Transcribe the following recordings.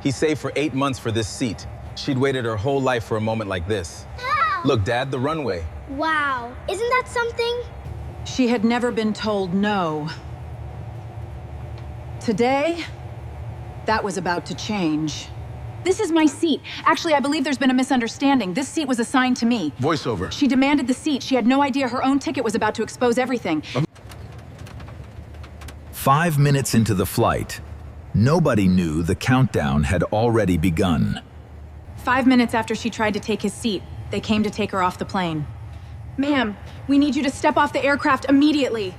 He saved for 8 months for this seat. She'd waited her whole life for a moment like this. Look, Dad, the runway. Wow, isn't that something? She had never been told no. Today, that was about to change. This is my seat. Actually, I believe there's been a misunderstanding. This seat was assigned to me. Voiceover. She demanded the seat. She had no idea her own ticket was about to expose everything. 5 minutes into the flight, nobody knew the countdown had already begun. 5 minutes after she tried to take his seat, they came to take her off the plane. Ma'am, we need you to step off the aircraft immediately.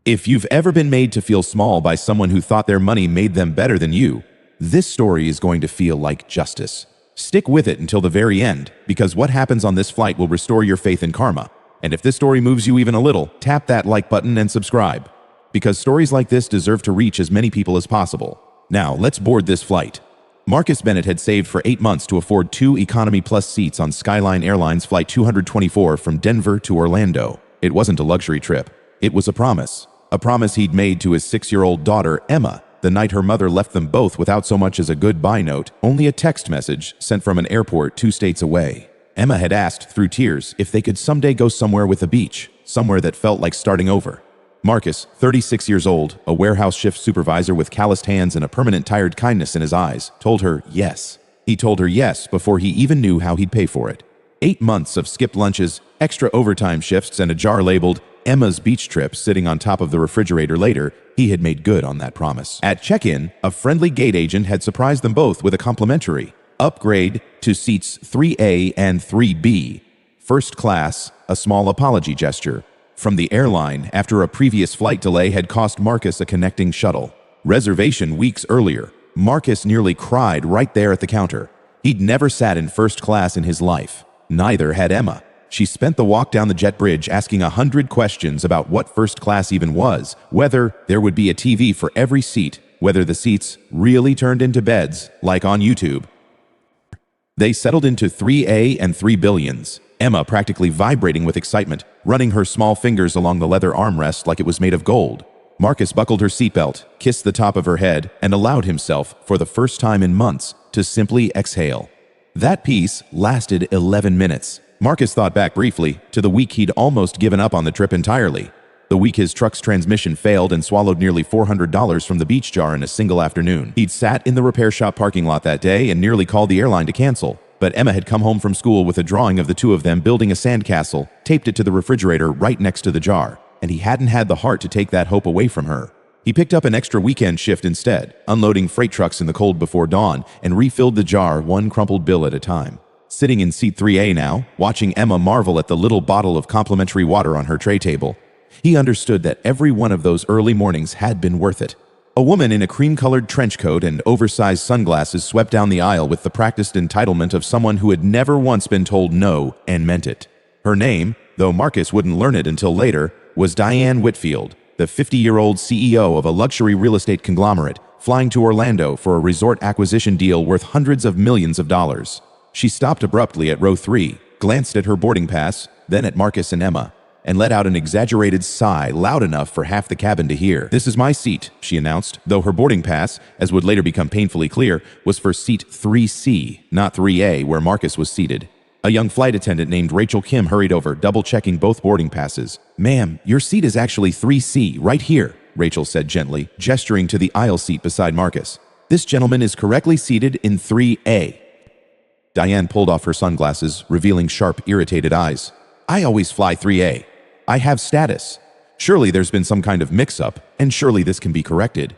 If you've ever been made to feel small by someone who thought their money made them better than you, this story is going to feel like justice. Stick with it until the very end, because what happens on this flight will restore your faith in karma. And if this story moves you even a little, tap that like button and subscribe, because stories like this deserve to reach as many people as possible. Now, let's board this flight. Marcus Bennett had saved for 8 months to afford 2 Economy Plus seats on Skyline Airlines Flight 224 from Denver to Orlando. It wasn't a luxury trip. It was a promise. A promise he'd made to his 6-year-old daughter, Emma, the night her mother left them both without so much as a goodbye note, only a text message sent from an airport 2 states away. Emma had asked, through tears, if they could someday go somewhere with a beach, somewhere that felt like starting over. Marcus, 36 years old, a warehouse shift supervisor with calloused hands and a permanent tired kindness in his eyes, told her yes. He told her yes before he even knew how he'd pay for it. 8 months of skipped lunches, extra overtime shifts, and a jar labeled Emma's beach trip sitting on top of the refrigerator later, he had made good on that promise. At check-in, a friendly gate agent had surprised them both with a complimentary upgrade to seats 3A and 3B. First class, a small apology gesture from the airline after a previous flight delay had cost Marcus a connecting shuttle. Reservation weeks earlier, Marcus nearly cried right there at the counter. He'd never sat in first class in his life. Neither had Emma. She spent the walk down the jet bridge asking 100 questions about what first class even was, whether there would be a TV for every seat, whether the seats really turned into beds, like on YouTube. They settled into 3A and 3 billions, Emma practically vibrating with excitement, running her small fingers along the leather armrest like it was made of gold. Marcus buckled her seatbelt, kissed the top of her head, and allowed himself, for the first time in months, to simply exhale. That peace lasted 11 minutes. Marcus thought back briefly to the week he'd almost given up on the trip entirely. The week his truck's transmission failed and swallowed nearly $400 from the beach jar in a single afternoon. He'd sat in the repair shop parking lot that day and nearly called the airline to cancel. But Emma had come home from school with a drawing of the two of them building a sandcastle, taped it to the refrigerator right next to the jar, and he hadn't had the heart to take that hope away from her. He picked up an extra weekend shift instead, unloading freight trucks in the cold before dawn, and refilled the jar one crumpled bill at a time. Sitting in seat 3A now, watching Emma marvel at the little bottle of complimentary water on her tray table, he understood that every one of those early mornings had been worth it. A woman in a cream-colored trench coat and oversized sunglasses swept down the aisle with the practiced entitlement of someone who had never once been told no and meant it. Her name, though Marcus wouldn't learn it until later, was Diane Whitfield, the 50-year-old CEO of a luxury real estate conglomerate, flying to Orlando for a resort acquisition deal worth hundreds of millions of dollars. She stopped abruptly at row 3, glanced at her boarding pass, then at Marcus and Emma, and let out an exaggerated sigh loud enough for half the cabin to hear. "This is my seat," she announced, though her boarding pass, as would later become painfully clear, was for seat 3C, not 3A, where Marcus was seated. A young flight attendant named Rachel Kim hurried over, double-checking both boarding passes. "Ma'am, your seat is actually 3C, right here," Rachel said gently, gesturing to the aisle seat beside Marcus. "This gentleman is correctly seated in 3A. Diane pulled off her sunglasses, revealing sharp, irritated eyes. "I always fly 3A. I have status. Surely there's been some kind of mix-up, and surely this can be corrected."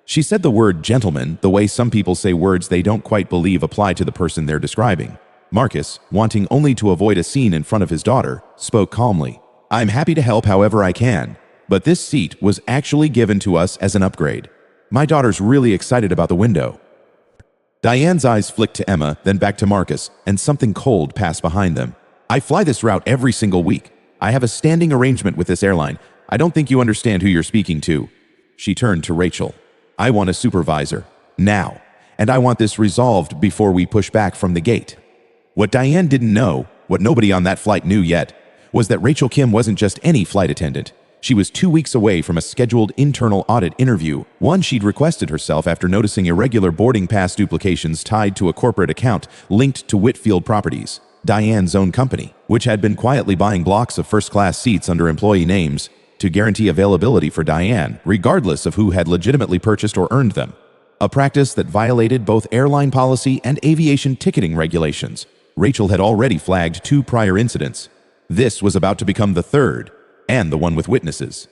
She said the word gentleman the way some people say words they don't quite believe apply to the person they're describing. Marcus, wanting only to avoid a scene in front of his daughter, spoke calmly. "I'm happy to help however I can, but this seat was actually given to us as an upgrade. My daughter's really excited about the window." Diane's eyes flicked to Emma, then back to Marcus, and something cold passed behind them. "I fly this route every single week. I have a standing arrangement with this airline. I don't think you understand who you're speaking to." She turned to Rachel. "I want a supervisor. Now. And I want this resolved before we push back from the gate." What Diane didn't know, what nobody on that flight knew yet, was that Rachel Kim wasn't just any flight attendant. She was 2 weeks away from a scheduled internal audit interview, one she'd requested herself after noticing irregular boarding pass duplications tied to a corporate account linked to Whitfield Properties, Diane's own company, which had been quietly buying blocks of first-class seats under employee names to guarantee availability for Diane, regardless of who had legitimately purchased or earned them. A practice that violated both airline policy and aviation ticketing regulations. Rachel had already flagged 2 prior incidents. This was about to become the third, and the one with witnesses.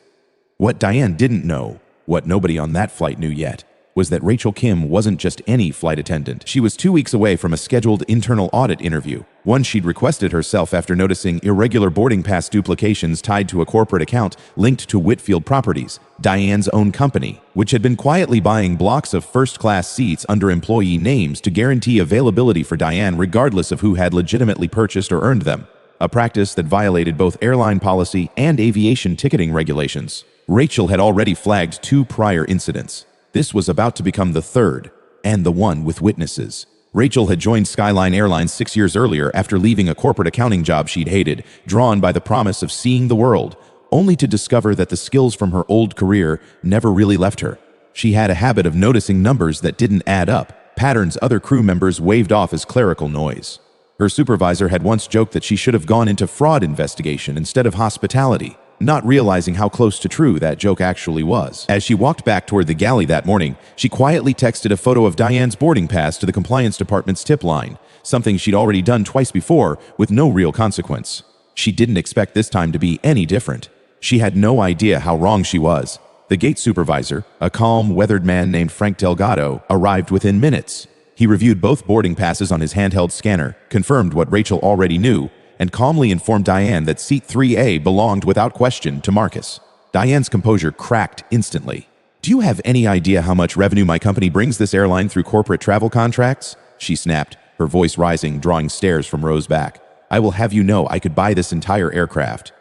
What Diane didn't know, what nobody on that flight knew yet, was that Rachel Kim wasn't just any flight attendant. She was 2 weeks away from a scheduled internal audit interview, one she'd requested herself after noticing irregular boarding pass duplications tied to a corporate account linked to Whitfield Properties, Diane's own company, which had been quietly buying blocks of first-class seats under employee names to guarantee availability for Diane regardless of who had legitimately purchased or earned them. A practice that violated both airline policy and aviation ticketing regulations. Rachel had already flagged 2 prior incidents. This was about to become the third, and the one with witnesses. Rachel had joined Skyline Airlines 6 years earlier after leaving a corporate accounting job she'd hated, drawn by the promise of seeing the world, only to discover that the skills from her old career never really left her. She had a habit of noticing numbers that didn't add up, patterns other crew members waved off as clerical noise. Her supervisor had once joked that she should have gone into fraud investigation instead of hospitality, not realizing how close to true that joke actually was. As she walked back toward the galley that morning, she quietly texted a photo of Diane's boarding pass to the compliance department's tip line, something she'd already done twice before with no real consequence. She didn't expect this time to be any different. She had no idea how wrong she was. The gate supervisor, a calm, weathered man named Frank Delgado, arrived within minutes. He reviewed both boarding passes on his handheld scanner, confirmed what Rachel already knew, and calmly informed Diane that seat 3A belonged without question to Marcus. Diane's composure cracked instantly. "Do you have any idea how much revenue my company brings this airline through corporate travel contracts?" she snapped, her voice rising, drawing stares from Rose back. "I will have you know I could buy this entire aircraft."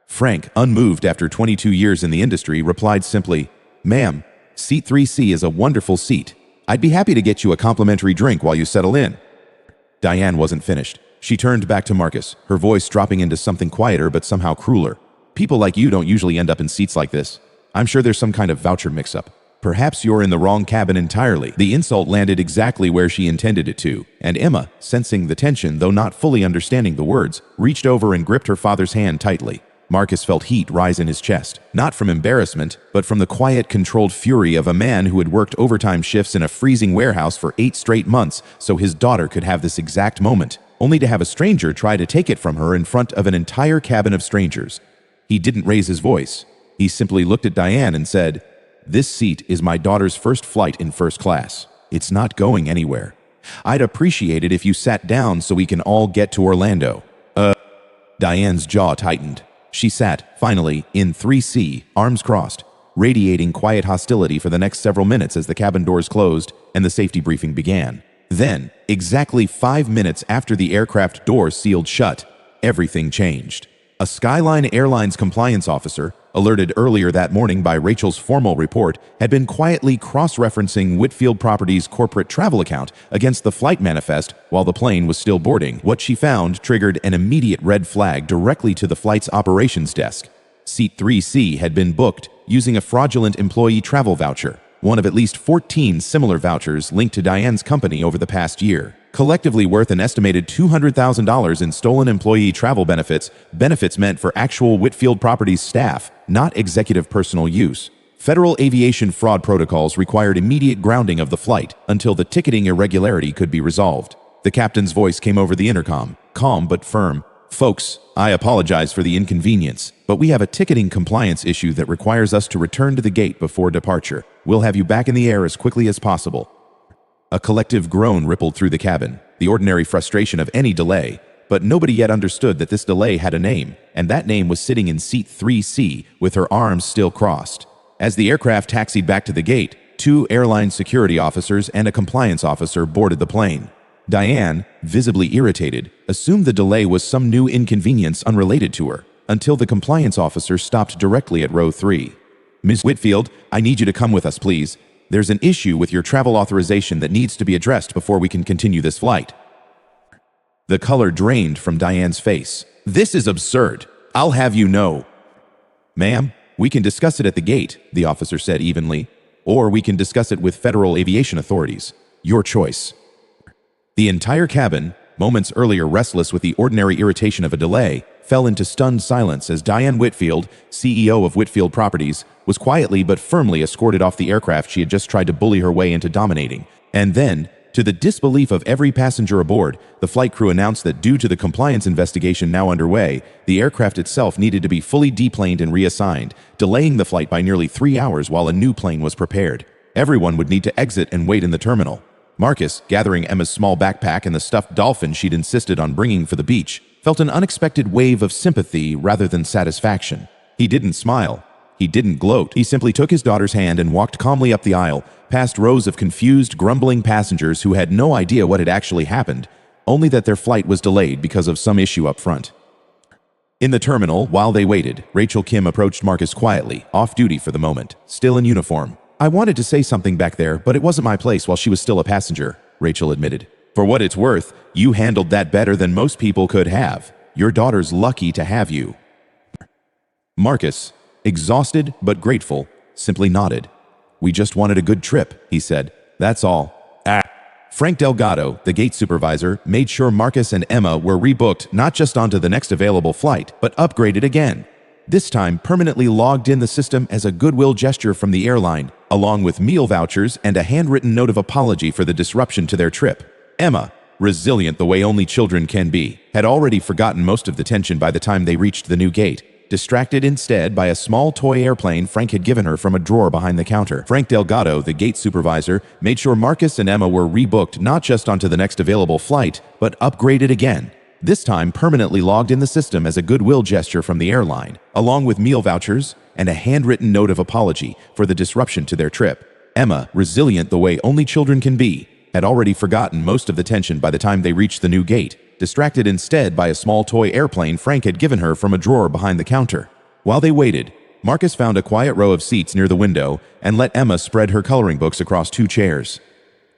Frank, unmoved after 22 years in the industry, replied simply, "Ma'am, seat 3C is a wonderful seat. I'd be happy to get you a complimentary drink while you settle in." Diane wasn't finished. She turned back to Marcus, her voice dropping into something quieter but somehow crueler. "People like you don't usually end up in seats like this. I'm sure there's some kind of voucher mix-up. Perhaps you're in the wrong cabin entirely." The insult landed exactly where she intended it to, and Emma, sensing the tension though not fully understanding the words, reached over and gripped her father's hand tightly. Marcus felt heat rise in his chest, not from embarrassment, but from the quiet, controlled fury of a man who had worked overtime shifts in a freezing warehouse for 8 straight months so his daughter could have this exact moment, only to have a stranger try to take it from her in front of an entire cabin of strangers. He didn't raise his voice. He simply looked at Diane and said, "This seat is my daughter's first flight in first class. It's not going anywhere. I'd appreciate it if you sat down so we can all get to Orlando." Diane's jaw tightened. She sat, finally, in 3C, arms crossed, radiating quiet hostility for the next several minutes as the cabin doors closed and the safety briefing began. Then, exactly 5 minutes after the aircraft doors sealed shut, everything changed. A Skyline Airlines compliance officer, alerted earlier that morning by Rachel's formal report, had been quietly cross-referencing Whitfield Properties' corporate travel account against the flight manifest while the plane was still boarding. What she found triggered an immediate red flag directly to the flight's operations desk. Seat 3C had been booked using a fraudulent employee travel voucher, one of at least 14 similar vouchers linked to Diane's company over the past year. Collectively worth an estimated $200,000 in stolen employee travel benefits meant for actual Whitfield Properties staff, not executive personal use. Federal aviation fraud protocols required immediate grounding of the flight until the ticketing irregularity could be resolved. The captain's voice came over the intercom, calm but firm. "Folks, I apologize for the inconvenience, but we have a ticketing compliance issue that requires us to return to the gate before departure. We'll have you back in the air as quickly as possible." A collective groan rippled through the cabin, the ordinary frustration of any delay, but nobody yet understood that this delay had a name, and that name was sitting in seat 3C with her arms still crossed. As the aircraft taxied back to the gate, 2 airline security officers and a compliance officer boarded the plane. Diane, visibly irritated, assumed the delay was some new inconvenience unrelated to her, until the compliance officer stopped directly at row 3. "Ms. Whitfield, I need you to come with us, please. There's an issue with your travel authorization that needs to be addressed before we can continue this flight." The color drained from Diane's face. "This is absurd. I'll have you know." "Ma'am, We can discuss it at the gate, the officer said evenly. Or we can discuss it with federal aviation authorities. Your choice. The entire cabin, moments earlier restless with the ordinary irritation of a delay, fell into stunned silence as Diane Whitfield, CEO of Whitfield Properties, was quietly but firmly escorted off the aircraft she had just tried to bully her way into dominating. And then, to the disbelief of every passenger aboard, the flight crew announced that due to the compliance investigation now underway, the aircraft itself needed to be fully deplaned and reassigned, delaying the flight by nearly 3 hours while a new plane was prepared. Everyone would need to exit and wait in the terminal. Marcus, gathering Emma's small backpack and the stuffed dolphin she'd insisted on bringing for the beach, felt an unexpected wave of sympathy rather than satisfaction. He didn't smile. He didn't gloat. He simply took his daughter's hand and walked calmly up the aisle, past rows of confused, grumbling passengers who had no idea what had actually happened, only that their flight was delayed because of some issue up front. In the terminal, while they waited, Rachel Kim approached Marcus quietly, off-duty for the moment, still in uniform. "I wanted to say something back there, but it wasn't my place while she was still a passenger," Rachel admitted. "For what it's worth, you handled that better than most people could have. Your daughter's lucky to have you." Marcus, exhausted but grateful, simply nodded. "We just wanted a good trip," he said. "That's all." Frank Delgado, the gate supervisor, made sure Marcus and Emma were rebooked not just onto the next available flight, but upgraded again. This time permanently logged in the system as a goodwill gesture from the airline, along with meal vouchers and a handwritten note of apology for the disruption to their trip. Emma, resilient the way only children can be, had already forgotten most of the tension by the time they reached the new gate, distracted instead by a small toy airplane Frank had given her from a drawer behind the counter. Frank Delgado, the gate supervisor, made sure Marcus and Emma were rebooked not just onto the next available flight, but upgraded again, this time permanently logged in the system as a goodwill gesture from the airline, along with meal vouchers and a handwritten note of apology for the disruption to their trip. Emma, resilient the way only children can be, had already forgotten most of the tension by the time they reached the new gate, distracted instead by a small toy airplane Frank had given her from a drawer behind the counter. While they waited, Marcus found a quiet row of seats near the window and let Emma spread her coloring books across 2 chairs.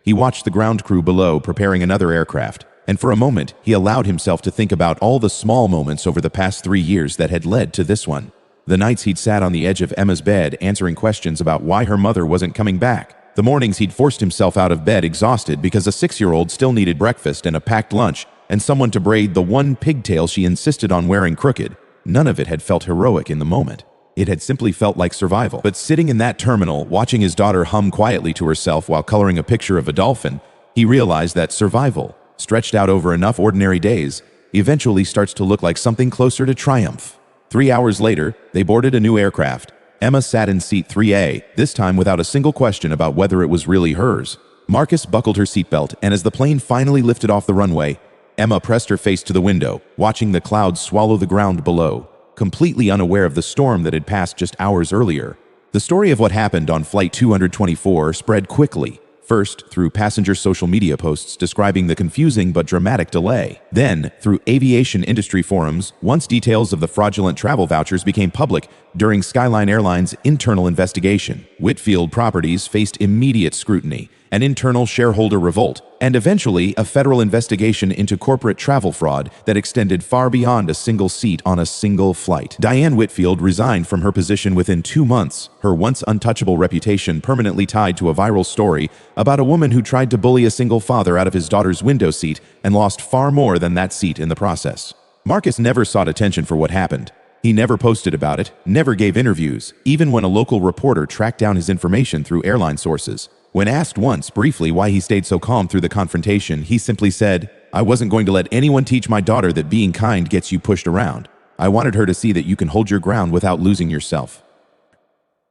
He watched the ground crew below preparing another aircraft, and for a moment he allowed himself to think about all the small moments over the past 3 years that had led to this one. The nights he'd sat on the edge of Emma's bed answering questions about why her mother wasn't coming back. The mornings he'd forced himself out of bed exhausted because a 6-year-old still needed breakfast and a packed lunch, and someone to braid the one pigtail she insisted on wearing crooked. None of it had felt heroic in the moment. It had simply felt like survival. But sitting in that terminal, watching his daughter hum quietly to herself while coloring a picture of a dolphin, he realized that survival, stretched out over enough ordinary days, eventually starts to look like something closer to triumph. 3 hours later, they boarded a new aircraft. Emma sat in seat 3A, this time without a single question about whether it was really hers. Marcus buckled her seatbelt, and as the plane finally lifted off the runway, Emma pressed her face to the window, watching the clouds swallow the ground below, completely unaware of the storm that had passed just hours earlier. The story of what happened on Flight 224 spread quickly, first through passenger social media posts describing the confusing but dramatic delay, then through aviation industry forums once details of the fraudulent travel vouchers became public during Skyline Airlines' internal investigation. Whitfield Properties faced immediate scrutiny, an internal shareholder revolt, and eventually a federal investigation into corporate travel fraud that extended far beyond a single seat on a single flight. Diane Whitfield resigned from her position within 2 months, her once untouchable reputation permanently tied to a viral story about a woman who tried to bully a single father out of his daughter's window seat and lost far more than that seat in the process. Marcus never sought attention for what happened. He never posted about it, never gave interviews, even when a local reporter tracked down his information through airline sources. When asked once briefly why he stayed so calm through the confrontation, he simply said, "I wasn't going to let anyone teach my daughter that being kind gets you pushed around. I wanted her to see that you can hold your ground without losing yourself."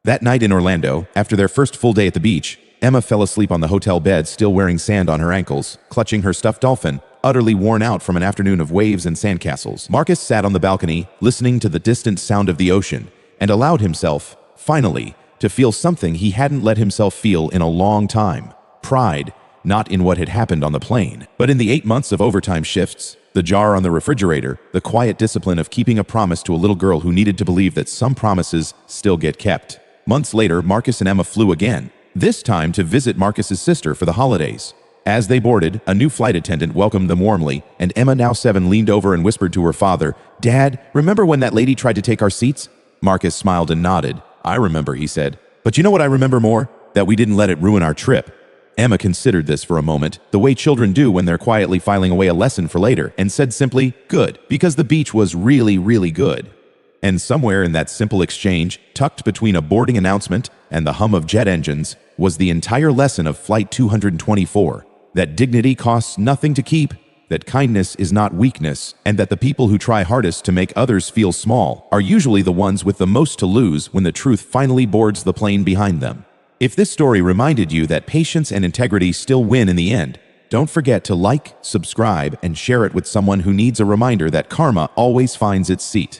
That night in Orlando, after their first full day at the beach, Emma fell asleep on the hotel bed, still wearing sand on her ankles, clutching her stuffed dolphin, utterly worn out from an afternoon of waves and sandcastles. Marcus sat on the balcony, listening to the distant sound of the ocean, and allowed himself, finally, to feel something he hadn't let himself feel in a long time. Pride, not in what had happened on the plane, but in the 8 months of overtime shifts, the jar on the refrigerator, the quiet discipline of keeping a promise to a little girl who needed to believe that some promises still get kept. Months later, Marcus and Emma flew again, this time to visit Marcus's sister for the holidays. As they boarded, a new flight attendant welcomed them warmly, and Emma, now 7, leaned over and whispered to her father, "Dad, remember when that lady tried to take our seats?" Marcus smiled and nodded. I remember, he said. But you know what I remember more? That we didn't let it ruin our trip. Emma considered this for a moment, the way children do when they're quietly filing away a lesson for later, and said simply, good, because the beach was really, really good. And somewhere in that simple exchange, tucked between a boarding announcement and the hum of jet engines, was the entire lesson of Flight 224, that dignity costs nothing to keep, that kindness is not weakness, and that the people who try hardest to make others feel small are usually the ones with the most to lose when the truth finally boards the plane behind them. If this story reminded you that patience and integrity still win in the end, don't forget to like, subscribe, and share it with someone who needs a reminder that karma always finds its seat.